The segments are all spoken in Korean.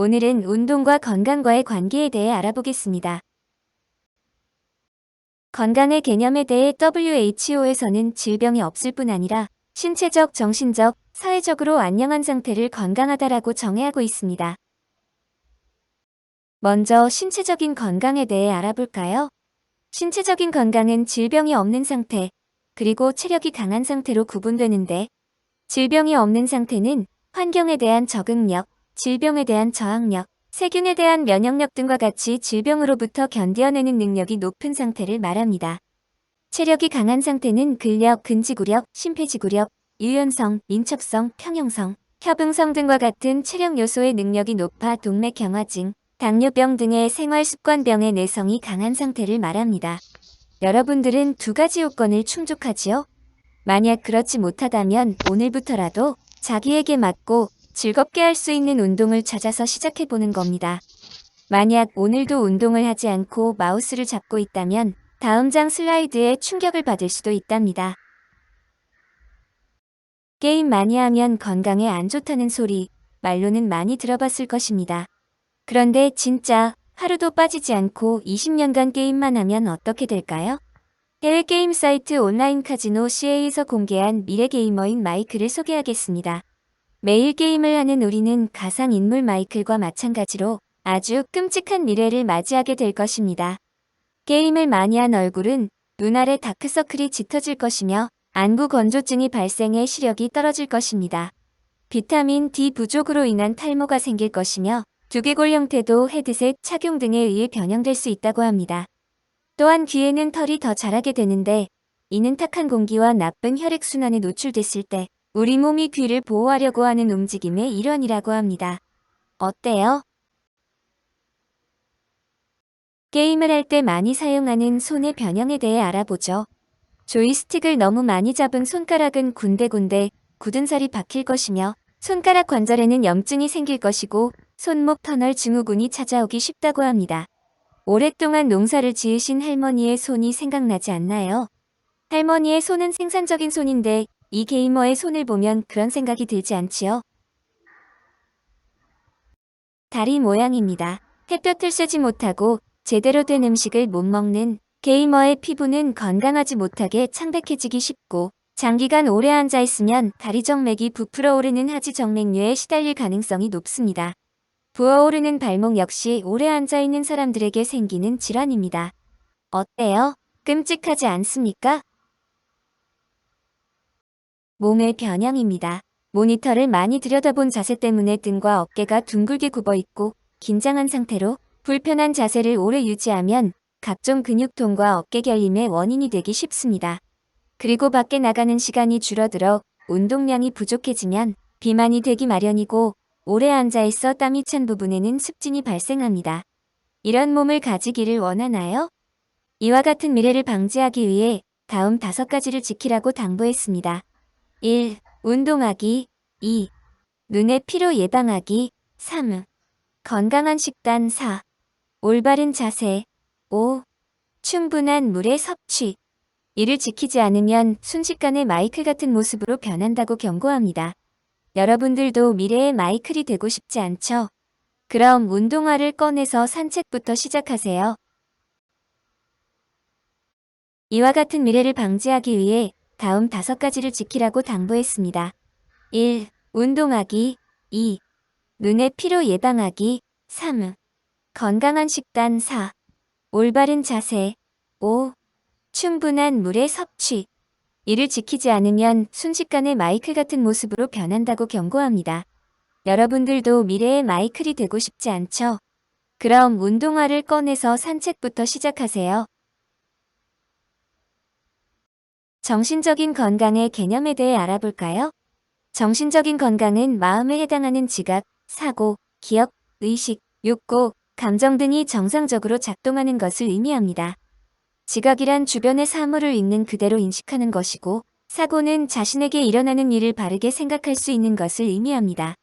오늘은 운동과 건강과의 관계에 대해 알아보겠습니다. 건강의 개념에 대해 WHO에서는 질병이 없을 뿐 아니라 신체적, 정신적, 사회적으로 안녕한 상태를 건강하다라고 정의하고 있습니다. 먼저 신체적인 건강에 대해 알아볼까요? 신체적인 건강은 질병이 없는 상태, 그리고 체력이 강한 상태로 구분되는데, 질병이 없는 상태는 환경에 대한 적응력, 질병에 대한 저항력, 세균에 대한 면역력 등과 같이 질병으로부터 견뎌내는 능력이 높은 상태를 말합니다. 체력이 강한 상태는 근력, 근지구력, 심폐지구력, 유연성, 민첩성, 평형성, 협응성 등과 같은 체력 요소의 능력이 높아 동맥경화증, 당뇨병 등의 생활습관병의 내성이 강한 상태를 말합니다. 여러분들은 두 가지 요건을 충족하지요? 만약 그렇지 못하다면 오늘부터라도 자기에게 맞고 즐겁게 할 수 있는 운동을 찾아서 시작해보는 겁니다. 만약 오늘도 운동을 하지 않고 마우스를 잡고 있다면 다음 장 슬라이드에 충격을 받을 수도 있답니다. 게임 많이 하면 건강에 안 좋다는 소리, 말로는 많이 들어봤을 것입니다. 그런데 진짜 하루도 빠지지 않고 20년간 게임만 하면 어떻게 될까요? 해외 게임 사이트 온라인 카지노 CA에서 공개한 미래 게이머인 마이클을 소개하겠습니다. 매일 게임을 하는 우리는 가상인물 마이클과 마찬가지로 아주 끔찍한 미래를 맞이하게 될 것입니다. 게임을 많이 한 얼굴은 눈 아래 다크서클이 짙어질 것이며 안구 건조증이 발생해 시력이 떨어질 것입니다. 비타민 D 부족으로 인한 탈모가 생길 것이며 두개골 형태도 헤드셋 착용 등에 의해 변형될 수 있다고 합니다. 또한 귀에는 털이 더 자라게 되는데 이는 탁한 공기와 나쁜 혈액순환에 노출됐을 때 우리 몸이 귀를 보호하려고 하는 움직임의 일환이라고 합니다. 어때요? 게임을 할 때 많이 사용하는 손의 변형에 대해 알아보죠. 조이스틱을 너무 많이 잡은 손가락은 군데군데 굳은 살이 박힐 것이며 손가락 관절에는 염증이 생길 것이고 손목 터널 증후군이 찾아오기 쉽다고 합니다. 오랫동안 농사를 지으신 할머니의 손이 생각나지 않나요? 할머니의 손은 생산적인 손인데 이 게이머의 손을 보면 그런 생각이 들지 않지요? 다리 모양입니다. 햇볕을 쐬지 못하고 제대로 된 음식을 못 먹는 게이머의 피부는 건강하지 못하게 창백해지기 쉽고 장기간 오래 앉아 있으면 다리 정맥이 부풀어 오르는 하지 정맥류에 시달릴 가능성이 높습니다. 부어오르는 발목 역시 오래 앉아 있는 사람들에게 생기는 질환입니다. 어때요? 끔찍하지 않습니까? 몸의 변형입니다. 모니터를 많이 들여다본 자세 때문에 등과 어깨가 둥글게 굽어 있고 긴장한 상태로 불편한 자세를 오래 유지하면 각종 근육통과 어깨 결림의 원인이 되기 쉽습니다. 그리고 밖에 나가는 시간이 줄어들어 운동량이 부족해지면 비만이 되기 마련이고 오래 앉아있어 땀이 찬 부분에는 습진이 발생합니다. 이런 몸을 가지기를 원하나요? 이와 같은 미래를 방지하기 위해 다음 5가지를 지키라고 당부했습니다. 1. 운동하기. 2. 눈의 피로 예방하기. 3. 건강한 식단. 4. 올바른 자세. 5. 충분한 물의 섭취. 이를 지키지 않으면 순식간에 마이클 같은 모습으로 변한다고 경고합니다. 여러분들도 미래의 마이클이 되고 싶지 않죠? 그럼 운동화를 꺼내서 산책부터 시작하세요. 이와 같은 미래를 방지하기 위해 다음 5가지를 지키라고 당부했습니다. 1. 운동하기. 2. 눈의 피로 예방하기. 3. 건강한 식단. 4. 올바른 자세. 5. 충분한 물의 섭취. 이를 지키지 않으면 순식간에 마이클 같은 모습으로 변한다고 경고합니다. 여러분들도 미래의 마이클이 되고 싶지 않죠? 그럼 운동화를 꺼내서 산책부터 시작하세요. 정신적인 건강의 개념에 대해 알아볼까요? 정신적인 건강은 마음에 해당하는 지각, 사고, 기억, 의식, 욕구, 감정 등이 정상적으로 작동하는 것을 의미합니다. 지각이란 주변의 사물을 있는 그대로 인식하는 것이고, 사고는 자신에게 일어나는 일을 바르게 생각할 수 있는 것을 의미합니다.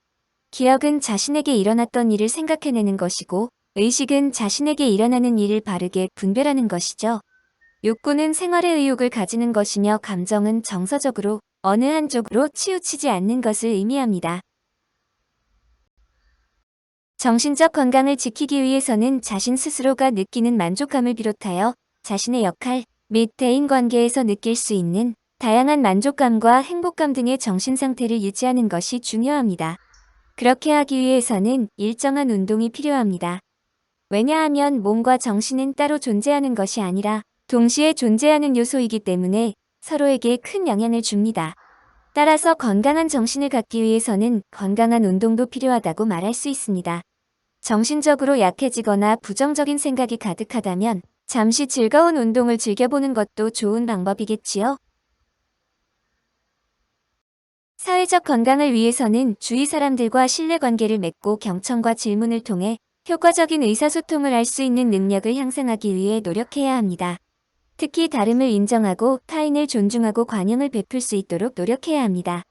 기억은 자신에게 일어났던 일을 생각해내는 것이고, 의식은 자신에게 일어나는 일을 바르게 분별하는 것이죠. 욕구는 생활의 의욕을 가지는 것이며 감정은 정서적으로 어느 한쪽으로 치우치지 않는 것을 의미합니다. 정신적 건강을 지키기 위해서는 자신 스스로가 느끼는 만족감을 비롯하여 자신의 역할 및 대인관계에서 느낄 수 있는 다양한 만족감과 행복감 등의 정신 상태를 유지하는 것이 중요합니다. 그렇게 하기 위해서는 일정한 운동이 필요합니다. 왜냐하면 몸과 정신은 따로 존재하는 것이 아니라 동시에 존재하는 요소이기 때문에 서로에게 큰 영향을 줍니다. 따라서 건강한 정신을 갖기 위해서는 건강한 운동도 필요하다고 말할 수 있습니다. 정신적으로 약해지거나 부정적인 생각이 가득하다면 잠시 즐거운 운동을 즐겨보는 것도 좋은 방법이겠지요. 사회적 건강을 위해서는 주위 사람들과 신뢰관계를 맺고 경청과 질문을 통해 효과적인 의사소통을 할 수 있는 능력을 향상하기 위해 노력해야 합니다. 특히 다름을 인정하고 타인을 존중하고 관용을 베풀 수 있도록 노력해야 합니다.